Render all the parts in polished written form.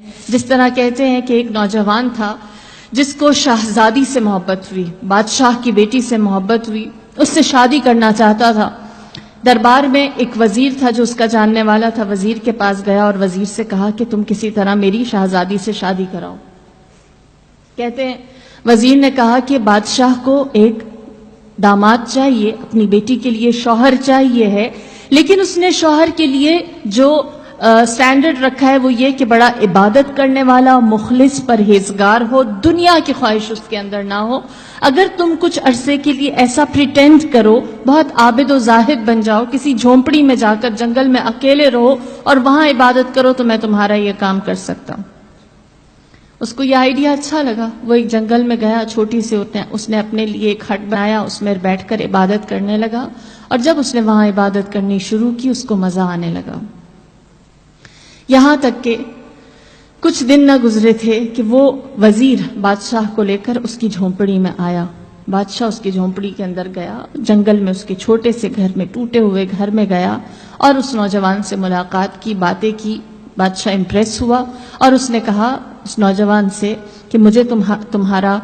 جس طرح کہتے ہیں کہ ایک نوجوان تھا جس کو شہزادی سے محبت ہوئی، بادشاہ کی بیٹی سے محبت ہوئی، اس سے شادی کرنا چاہتا تھا۔ دربار میں ایک وزیر تھا جو اس کا جاننے والا تھا، وزیر کے پاس گیا اور وزیر سے کہا کہ تم کسی طرح میری شہزادی سے شادی کراؤ۔ کہتے ہیں وزیر نے کہا کہ بادشاہ کو ایک داماد چاہیے، اپنی بیٹی کے لیے شوہر چاہیے ہے، لیکن اس نے شوہر کے لیے جو سٹینڈرڈ رکھا ہے وہ یہ کہ بڑا عبادت کرنے والا، مخلص، پرہیزگار ہو، دنیا کی خواہش اس کے اندر نہ ہو۔ اگر تم کچھ عرصے کے لیے ایسا پریٹینڈ کرو، بہت عابد و زاہد بن جاؤ، کسی جھونپڑی میں جا کر جنگل میں اکیلے رہو اور وہاں عبادت کرو تو میں تمہارا یہ کام کر سکتا ہوں۔ اس کو یہ آئیڈیا اچھا لگا، وہ ایک جنگل میں گیا، چھوٹی سی اس نے اپنے لیے ایک ہٹ بنایا، اس میں بیٹھ کر عبادت کرنے لگا، اور جب اس نے وہاں عبادت کرنی شروع کی اس کو مزہ آنے لگا۔ یہاں تک کہ کچھ دن نہ گزرے تھے کہ وہ وزیر بادشاہ کو لے کر اس کی جھونپڑی میں آیا۔ بادشاہ اس کی جھونپڑی کے اندر گیا، جنگل میں اس کے چھوٹے سے گھر میں، ٹوٹے ہوئے گھر میں گیا اور اس نوجوان سے ملاقات کی، باتیں کی۔ بادشاہ امپریس ہوا اور اس نے کہا اس نوجوان سے کہ مجھے تمہارا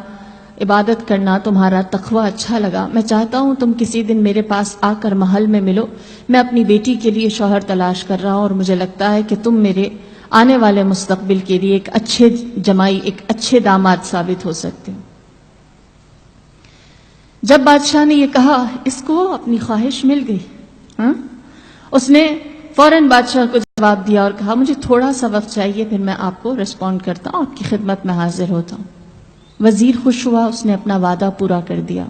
عبادت کرنا، تمہارا تقوی اچھا لگا، میں چاہتا ہوں تم کسی دن میرے پاس آ کر محل میں ملو، میں اپنی بیٹی کے لیے شوہر تلاش کر رہا ہوں اور مجھے لگتا ہے کہ تم میرے آنے والے مستقبل کے لیے ایک اچھے جمائی، ایک اچھے داماد ثابت ہو سکتے ہو۔ جب بادشاہ نے یہ کہا اس کو اپنی خواہش مل گئی، اس نے فوراً بادشاہ کو جواب دیا اور کہا مجھے تھوڑا سا وقت چاہیے، پھر میں آپ کو ریسپونڈ کرتا ہوں، آپ کی خدمت میں حاضر ہوتا ہوں۔ وزیر خوش ہوا، اس نے اپنا وعدہ پورا کر دیا۔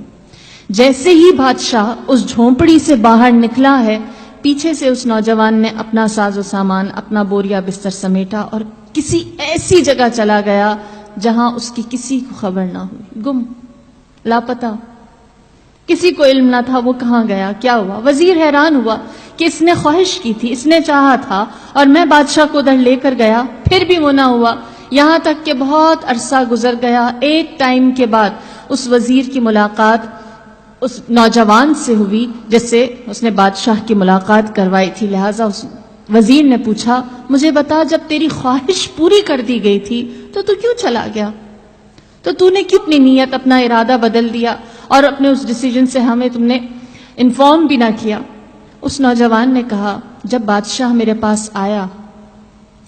جیسے ہی بادشاہ اس جھونپڑی سے باہر نکلا ہے، پیچھے سے اس نوجوان نے اپنا ساز و سامان، اپنا بوریا بستر سمیٹا اور کسی ایسی جگہ چلا گیا جہاں اس کی کسی کو خبر نہ ہوئی، گم، لاپتہ، کسی کو علم نہ تھا وہ کہاں گیا، کیا ہوا۔ وزیر حیران ہوا کہ اس نے خواہش کی تھی، اس نے چاہا تھا، اور میں بادشاہ کو ادھر لے کر گیا، پھر بھی وہ نہ ہوا۔ یہاں تک کہ بہت عرصہ گزر گیا، ایک ٹائم کے بعد اس وزیر کی ملاقات اس نوجوان سے ہوئی جس سے اس نے بادشاہ کی ملاقات کروائی تھی۔ لہٰذا اس وزیر نے پوچھا مجھے بتا، جب تیری خواہش پوری کر دی گئی تھی تو کیوں چلا گیا؟ تو نے کیوں اپنی نیت، اپنا ارادہ بدل دیا اور اپنے اس ڈیسیجن سے ہمیں تم نے انفارم بھی نہ کیا؟ اس نوجوان نے کہا جب بادشاہ میرے پاس آیا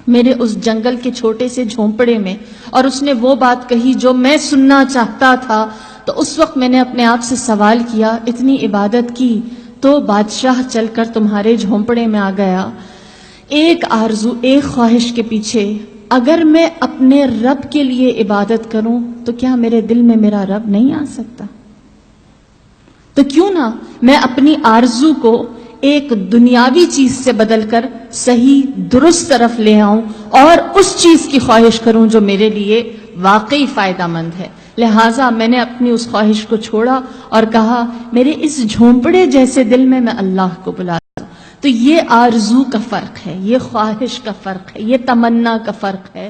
میرے اس جنگل کے چھوٹے سے جھونپڑے میں اور اس نے وہ بات کہی جو میں سننا چاہتا تھا، تو اس وقت میں نے اپنے آپ سے سوال کیا، اتنی عبادت کی تو بادشاہ چل کر تمہارے جھونپڑے میں آ گیا، ایک آرزو، ایک خواہش کے پیچھے اگر میں اپنے رب کے لیے عبادت کروں تو کیا میرے دل میں میرا رب نہیں آ سکتا؟ تو کیوں نہ میں اپنی آرزو کو ایک دنیاوی چیز سے بدل کر صحیح درست طرف لے آؤں اور اس چیز کی خواہش کروں جو میرے لیے واقعی فائدہ مند ہے۔ لہٰذا میں نے اپنی اس خواہش کو چھوڑا اور کہا میرے اس جھونپڑے جیسے دل میں اللہ کو بلاتا۔ تو یہ آرزو کا فرق ہے، یہ خواہش کا فرق ہے، یہ تمنا کا فرق ہے۔